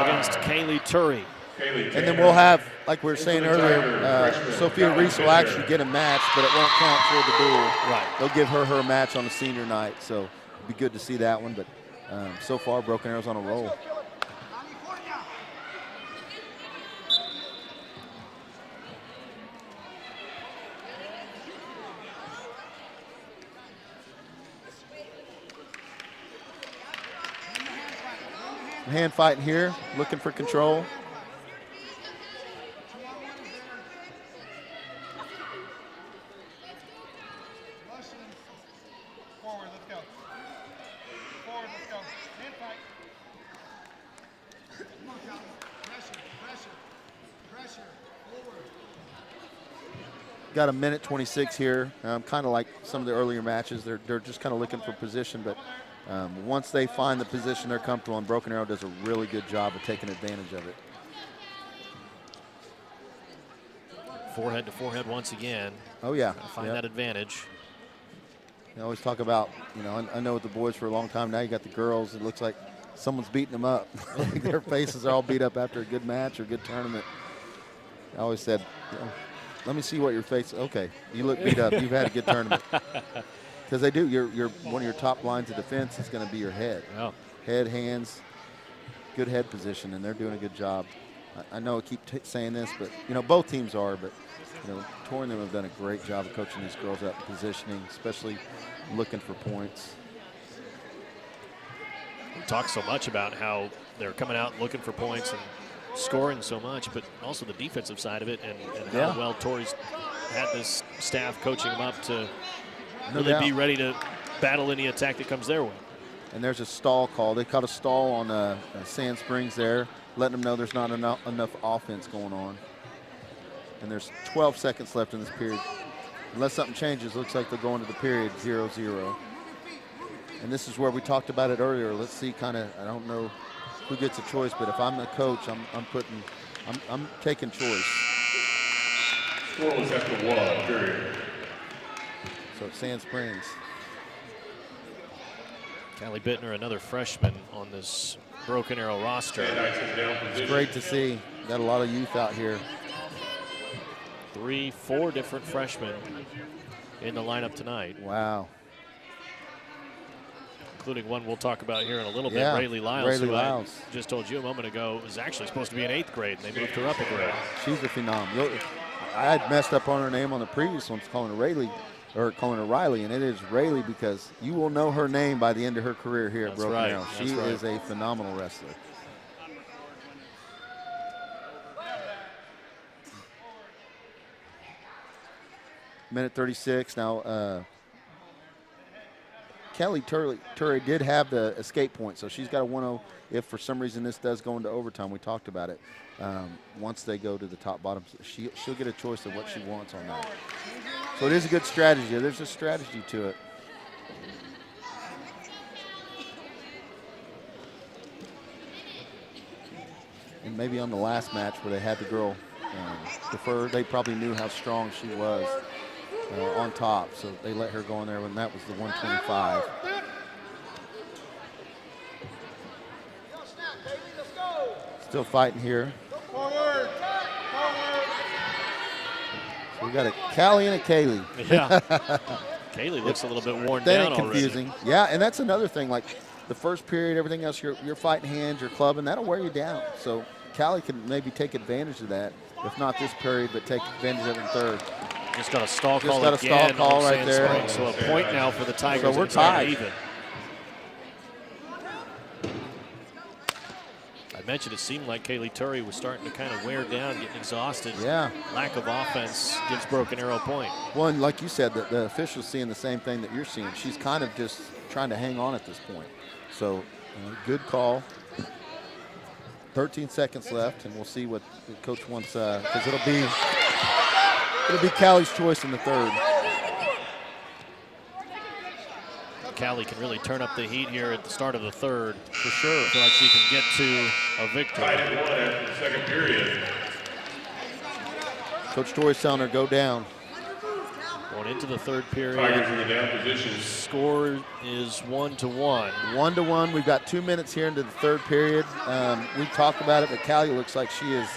against Kaylee Turry. And then we'll have, like we were saying earlier, Sophia Reese will actually get a match, but it won't count for the duel. Right. They'll give her a match on the senior night, so it'll be good to see that one. But so far, Broken Arrow's on a roll. Hand fighting here, looking for control. Forward, let's go. Forward, let's go. Hand fight. Come on, Calvin. Pressure, pressure, pressure. Forward. Got a minute 26 here. Kind of like some of the earlier matches. They're just kind of looking for position, but once they find the position they're comfortable in, Broken Arrow does a really good job of taking advantage of it. Forehead to forehead once again. Oh, yeah. Find that advantage. I always talk about, I know with the boys for a long time now, you got the girls, it looks like someone's beating them up. Their faces are all beat up after a good match or a good tournament. I always said, let me see what your face, okay, you look beat up, you've had a good tournament. Because they do, you're one of your top lines of defense is going to be your head. Oh. Head, hands, good head position, and they're doing a good job. I know I keep saying this, but, both teams are, but, Tori and them have done a great job of coaching these girls up and positioning, especially looking for points. We talk so much about how they're coming out looking for points and scoring so much, but also the defensive side of it and how well Tori's had this staff coaching them up to really be ready to battle any attack that comes their way. And there's a stall call. They caught a stall on Sand Springs there, letting them know there's not enough offense going on. And there's 12 seconds left in this period. Unless something changes, looks like they'll go into the period 0-0. And this is where we talked about it earlier. Let's see I don't know who gets a choice, but if I'm the coach, I'm taking choice. Scoreless after 1, period. So it's Sand Springs. Callie Bittner, another freshman on this Broken Arrow roster. It's great to see. Got a lot of youth out here. 4 different freshmen in the lineup tonight. Wow. Including one we'll talk about here in a little bit, Yeah, Rayleigh Lyles, who Lyles. I just told you a moment ago was actually supposed to be in 8th grade, and they moved her up a grade. She's a phenom. I had messed up on her name on the previous ones, calling her Riley, and it is Rayleigh because you will know her name by the end of her career here at Broken Arrow. She is a phenomenal wrestler. Minute 36 now. Kelly Turley did have the escape point, so she's got a 1-0 if for some reason this does go into overtime. We talked about it. Once they go to the top bottom, she'll get a choice of what she wants on that. So it is a good strategy. There's a strategy to it. And maybe on the last match where they had the girl defer, they probably knew how strong she was on top, so they let her go in there when that was the 125. Still fighting here. Forward. So we got a Callie and a Kaylee. Yeah. Kaylee looks a little bit worn That down ain't confusing. already. Yeah, and that's another thing. Like the first period, everything else, you're fighting hands, you're clubbing. That'll wear you down. So Callie can maybe take advantage of that. If not this period, but take advantage of it in third. Just got a stall Just call got a again stall call on right Sand there. Springs. So a point now for the Tigers. So we're and it's not tied. even. I mentioned it seemed like Kaylee Turry was starting to kind of wear down, getting exhausted. Yeah. Lack of offense gives Broken Arrow a point. Well, and like you said, the official's seeing the same thing that you're seeing. She's kind of just trying to hang on at this point. So good call. 13 seconds left, and we'll see what the coach wants, because it'll be Callie's choice in the third. Callie can really turn up the heat here at the start of the third. For sure. Feel like she can get to a victory. Tied at 1 after the second period. Coach Torrey's telling her, go down. Going into the third period. Tigers in the down position. Score is 1-1. 1-1. We've got 2 minutes here into the third period. We talked about it, but Callie looks like she is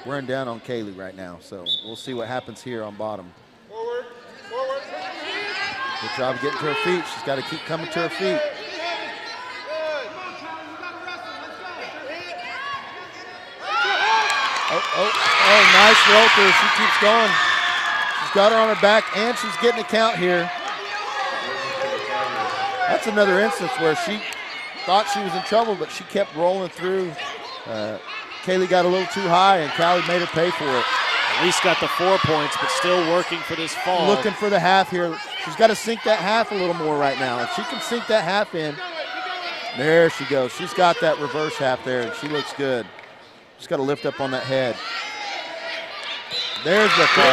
wearing down on Kaylee right now. So we'll see what happens here on bottom. Forward, forward. Good job getting to her feet. She's got to keep coming to her feet. Oh, nice roll through. She keeps going. She's got her on her back, and she's getting a count here. That's another instance where she thought she was in trouble, but she kept rolling through. Kaylee got a little too high, and Callie made her pay for it. At least got the 4 points, but still working for this fall. Looking for the half here. She's got to sink that half a little more right now. If she can sink that half in, there she goes. She's got that reverse half there, and she looks good. She's got to lift up on that head. There's the fall.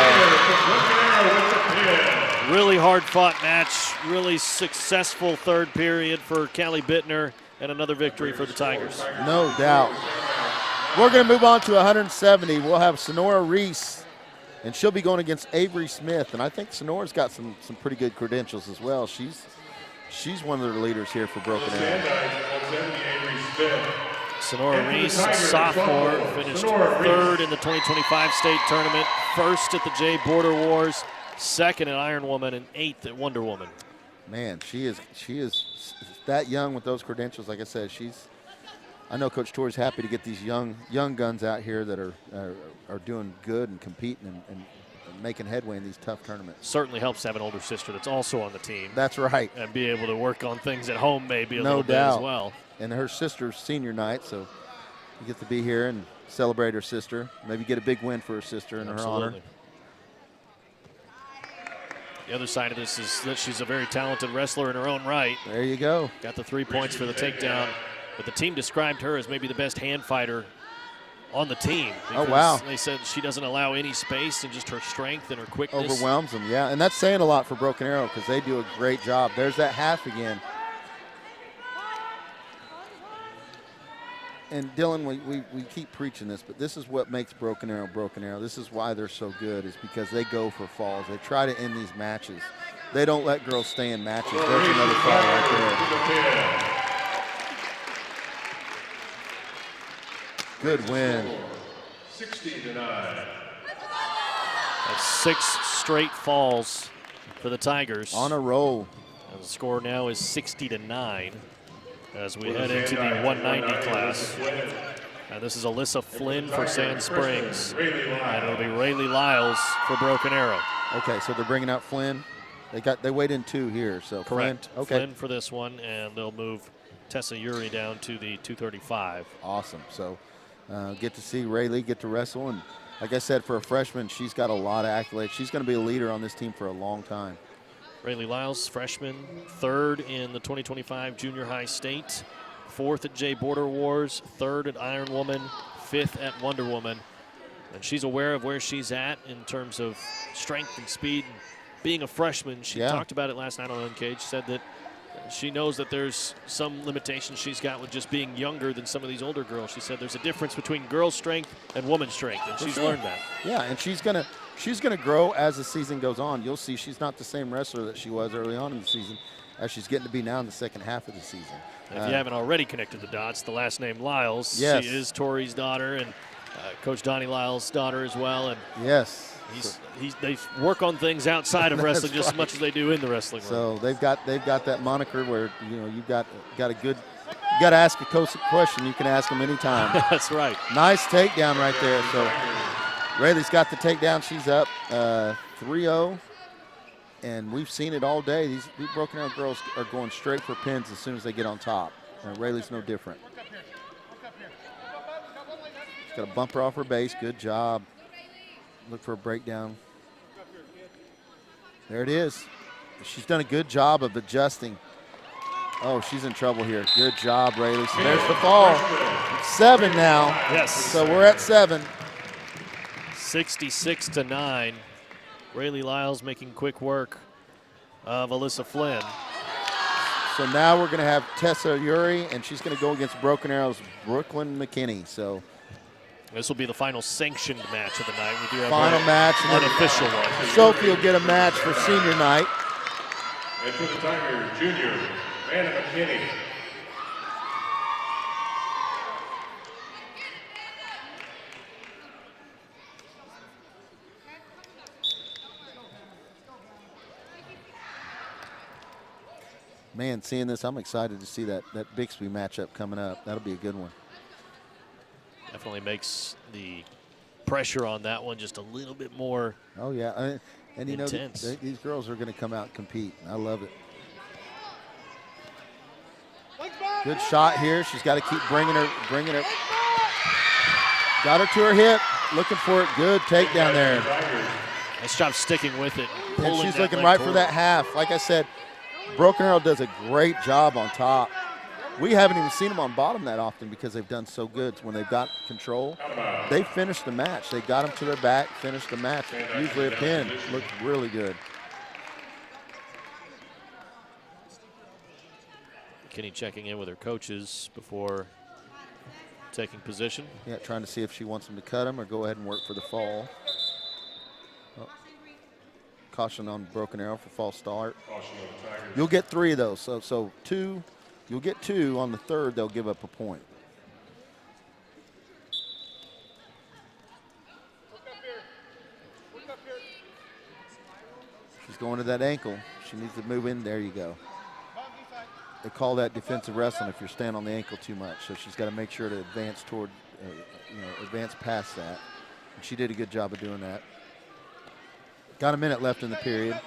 Really hard-fought match, really successful third period for Callie Bittner, and another victory for the Tigers. No doubt. We're going to move on to 170. We'll have Sonora Reese, and she'll be going against Avery Smith. And I think Sonora's got some pretty good credentials as well. She's one of the leaders here for Broken Arrow. Sonora Reese, sophomore, finished third in the 2025 state tournament, first at the J Border Wars, second at Iron Woman, and eighth at Wonder Woman. Man, she is that young with those credentials. Like I said, I know Coach Torrey's happy to get these young guns out here that are doing good and competing and making headway in these tough tournaments. Certainly helps to have an older sister that's also on the team. That's right. And be able to work on things at home maybe a No little bit doubt. as well. And her sister's senior night, so you get to be here and celebrate her sister. Maybe get a big win for her sister in her honor. The other side of this is that she's a very talented wrestler in her own right. There you go. Got the 3 points for the takedown. But the team described her as maybe the best hand fighter on the team. Oh, wow. They said she doesn't allow any space, and just her strength and her quickness. Overwhelms them, yeah. And that's saying a lot for Broken Arrow because they do a great job. There's that half again. And Dylan, we keep preaching this, but this is what makes Broken Arrow Broken Arrow. This is why they're so good, is because they go for falls. They try to end these matches. They don't let girls stay in matches. There's another fall right there. Good win. 60-9. That's 6 straight falls for the Tigers. On a roll. And the score now is 60-9 as we head into the 190 class. And this is Alyssa Flynn for Sand Springs. And it'll be Rayleigh Lyles for Broken Arrow. Okay, so they're bringing out Flynn. They weighed in 2 here, so correct. Flynn, okay. Flynn for this one, and they'll move Tessa Uri down to the 235. Awesome. So get to see Rayleigh get to wrestle, and like I said, for a freshman, she's got a lot of accolades. She's going to be a leader on this team for a long time. Rayleigh Lyles, freshman, third in the 2025 junior high state, fourth at J Border Wars, third at Iron Woman, fifth at Wonder Woman. And she's aware of where she's at in terms of strength and speed. And being a freshman, she talked about it last night on Uncaged, said that she knows that there's some limitations she's got with just being younger than some of these older girls. She said there's a difference between girl strength and woman strength, and she's learned that. Yeah, and she's gonna grow as the season goes on. You'll see she's not the same wrestler that she was early on in the season as she's getting to be now in the second half of the season. If you haven't already connected the dots, the last name Lyles, yes. She is Tori's daughter and Coach Donnie Lyles' daughter as well. And yes. They work on things outside of wrestling just as much as they do in the wrestling room. So they've got that moniker where you've got a good. You got to ask a coach a question. You can ask them anytime. That's right. Nice takedown right there. So Rayleigh's got the takedown. She's up 3-0, and we've seen it all day. These Broken Arrow girls are going straight for pins as soon as they get on top. Rayleigh's no different. She's got a bumper off her base. Good job. Look for a breakdown. There it is. She's done a good job of adjusting. Oh, she's in trouble here. Good job, Rayleigh. So there's the fall. It's 7 now. Yes. So we're at 7. 66-9. Rayleigh Lyles making quick work of Alyssa Flynn. So now we're going to have Tessa Uri, and she's going to go against Broken Arrow's Brooklyn McKinney. So This will be the final sanctioned match of the night. We do have Final match. an unofficial one. Sophie will get a match for senior night. And for the Tigers, junior, Anna McKinney. Man, seeing this, I'm excited to see that Bixby matchup coming up. That'll be a good one. Definitely makes the pressure on that one just a little bit more. Oh, yeah. And you intense. know, these girls are going to come out and compete. I love it. Good shot here. She's got to keep bringing her. Got her to her hip. Looking for it. Good takedown there. Nice job sticking with it. And she's looking right for that half. Like I said, Broken Arrow does a great job on top. We haven't even seen them on bottom that often because they've done so good. When they've got control, they finished the match. They got them to their back, finished the match. Usually a pin. Looked really good. Kenny checking in with her coaches before taking position. Yeah, trying to see if she wants them to cut them or go ahead and work for the fall. Oh. Caution on Broken Arrow for false start. You'll get 3 of those. So 2, you'll get 2. On the 3rd, they'll give up a point. She's going to that ankle. She needs to move in. There you go. They call that defensive wrestling if you're standing on the ankle too much. So she's got to make sure to advance toward, advance past that. And she did a good job of doing that. Got a minute left in the period.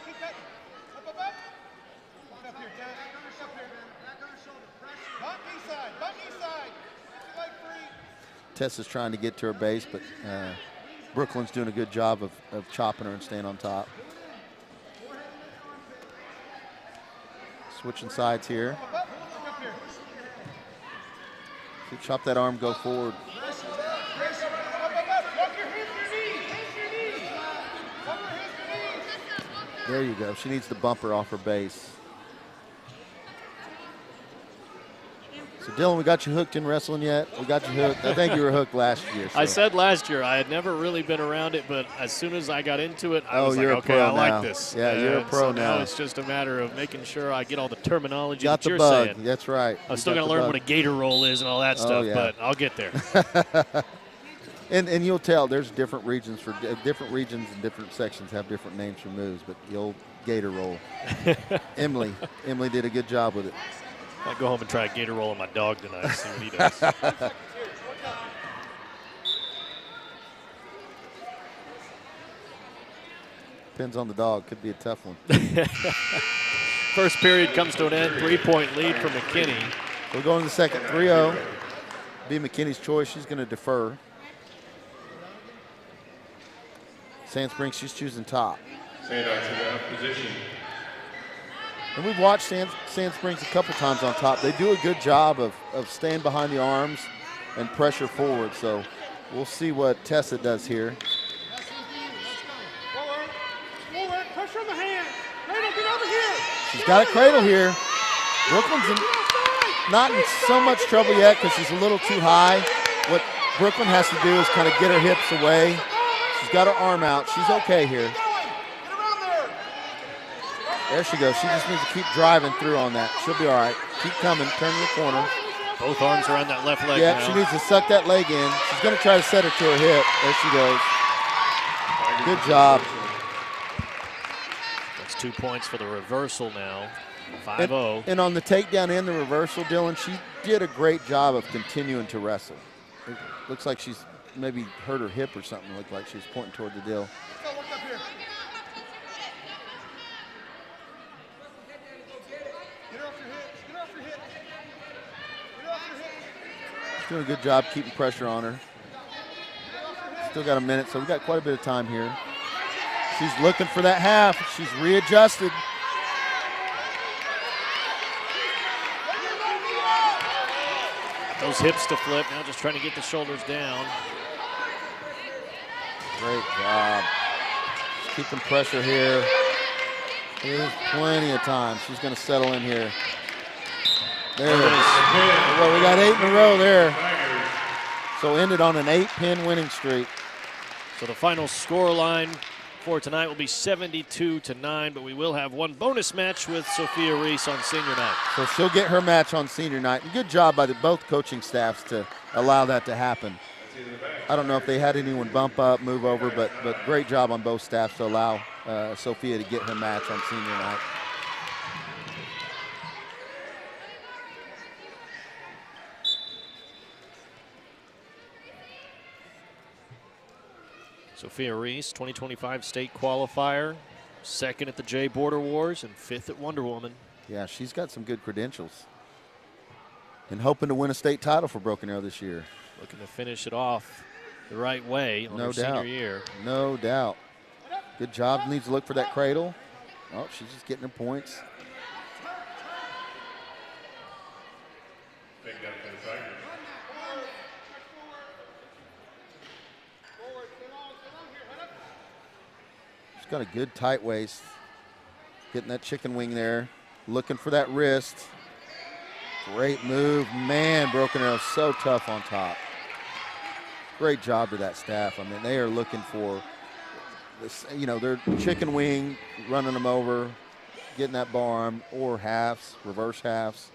Tessa's trying to get to her base, but Brooklyn's doing a good job of chopping her and staying on top. Switching sides here. Chop that arm, go forward. There you go. She needs to bump her off her base. So, Dylan, we got you hooked in wrestling yet? We got you hooked. I think you were hooked last year. So. I said last year I had never really been around it, but as soon as I got into it, I was like, you're okay, a pro I like now. this. Yeah, you're a pro so now. Now it's just a matter of making sure I get all the terminology Got that the you're bug. saying. That's right. I'm still going to learn what a gator roll is and all that stuff, yeah. but I'll get there. And you'll tell there's different regions and different sections have different names for moves, but the old gator roll. Emily did a good job with it. I'll go home and try a gator roll on my dog tonight, see what he does. Depends on the dog. Could be a tough one. First period comes to an end. 3-point lead for McKinney. We're going to the second. 3-0. Be McKinney's choice. She's going to defer. Sand Springs, she's choosing top. Sandites in the position. And we've watched Sand Springs a couple times on top. They do a good job of staying behind the arms and pressure forward. So we'll see what Tessa does here. Forward, pressure on the hand. Cradle, get over here. She's got a cradle here. Brooklyn's not in so much trouble yet because she's a little too high. What Brooklyn has to do is kind of get her hips away. She's got her arm out. She's okay here. There she goes. She just needs to keep driving through on that. She'll be all right. Keep coming. Turn the corner. Both arms around that left leg Yeah, now. she needs to suck that leg in. She's going to try to set her to her hip. There she goes. Good job. That's 2 points for the reversal now. 5-0. And on the takedown and the reversal, Dylan, she did a great job of continuing to wrestle. It looks like she's maybe hurt her hip or something. Looked like she's pointing toward the deal. Doing a good job keeping pressure on her. Still got a minute, so we've got quite a bit of time here. She's looking for that half. She's readjusted. Those hips to flip. Now just trying to get the shoulders down. Great job. She's keeping pressure here. There's plenty of time. She's going to settle in here. There it is. Well, we got 8 in a row there. So ended on an 8-pin winning streak. So the final score line for tonight will be 72-9, but we will have one bonus match with Sophia Reese on senior night. So she'll get her match on senior night. And good job by both coaching staffs to allow that to happen. I don't know if they had anyone bump up, move over, but great job on both staffs to allow Sophia to get her match on senior night. Sophia Reese, 2025 state qualifier, second at the J Border Wars, and fifth at Wonder Woman. Yeah, she's got some good credentials. And hoping to win a state title for Broken Arrow this year. Looking to finish it off the right way on her senior year. No doubt. Good job. Needs to look for that cradle. Oh, she's just getting her points. She's got a good tight waist. Getting that chicken wing there. Looking for that wrist. Great move. Man, Broken Arrow so tough on top. Great job to that staff. I mean, they are looking for this, you know, their chicken wing, running them over, getting that bar arm, or halves, reverse halves.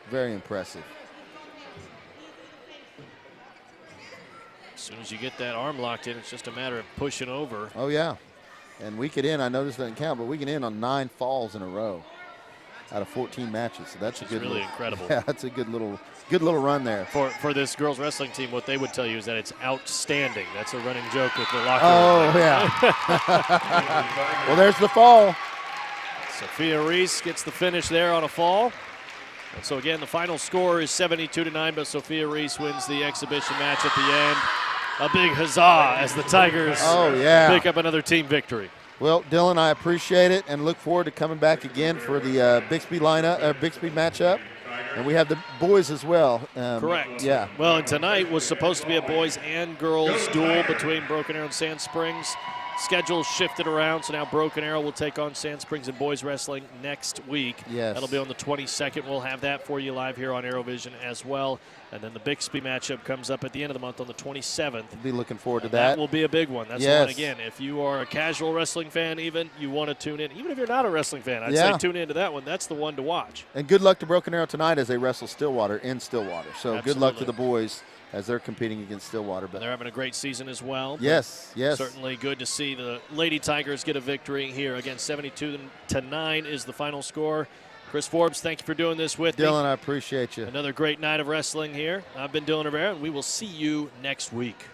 Very impressive. As soon as you get that arm locked in, it's just a matter of pushing over. Oh, yeah. And we could end, I know this doesn't count, but we can end on 9 falls in a row out of 14 matches. So that's a good, really incredible. Yeah, that's a good little run there. For this girls wrestling team, what they would tell you is that it's outstanding. That's a running joke with the locker room. Oh, yeah. Well, there's the fall. Sophia Reese gets the finish there on a fall. And so again, the final score is 72-9, but Sophia Reese wins the exhibition match at the end. A big huzzah as the Tigers pick up another team victory. Well, Dylan, I appreciate it and look forward to coming back again for the Bixby matchup. And we have the boys as well. Correct. Yeah. Well, and tonight was supposed to be a boys and girls duel between Broken Arrow and Sand Springs. Schedule shifted around, so now Broken Arrow will take on Sand Springs in boys wrestling next week. Yes. That'll be on the 22nd. We'll have that for you live here on ArrowVision as well. And then the Bixby matchup comes up at the end of the month on the 27th. I'll be looking forward to That will be a big one. That's yes. one, again, if you are a casual wrestling fan even, you want to tune in. Even if you're not a wrestling fan, I'd say tune into that one. That's the one to watch. And good luck to Broken Arrow tonight as they wrestle Stillwater in Stillwater. So Absolutely. Good luck to the boys as they're competing against Stillwater. But they're having a great season as well. Yes, yes. Certainly good to see the Lady Tigers get a victory here. Again, 72-9 is the final score. Chris Forbes, thank you for doing this with me. Dylan, I appreciate you. Another great night of wrestling here. I've been Dylan Rivera, and we will see you next week.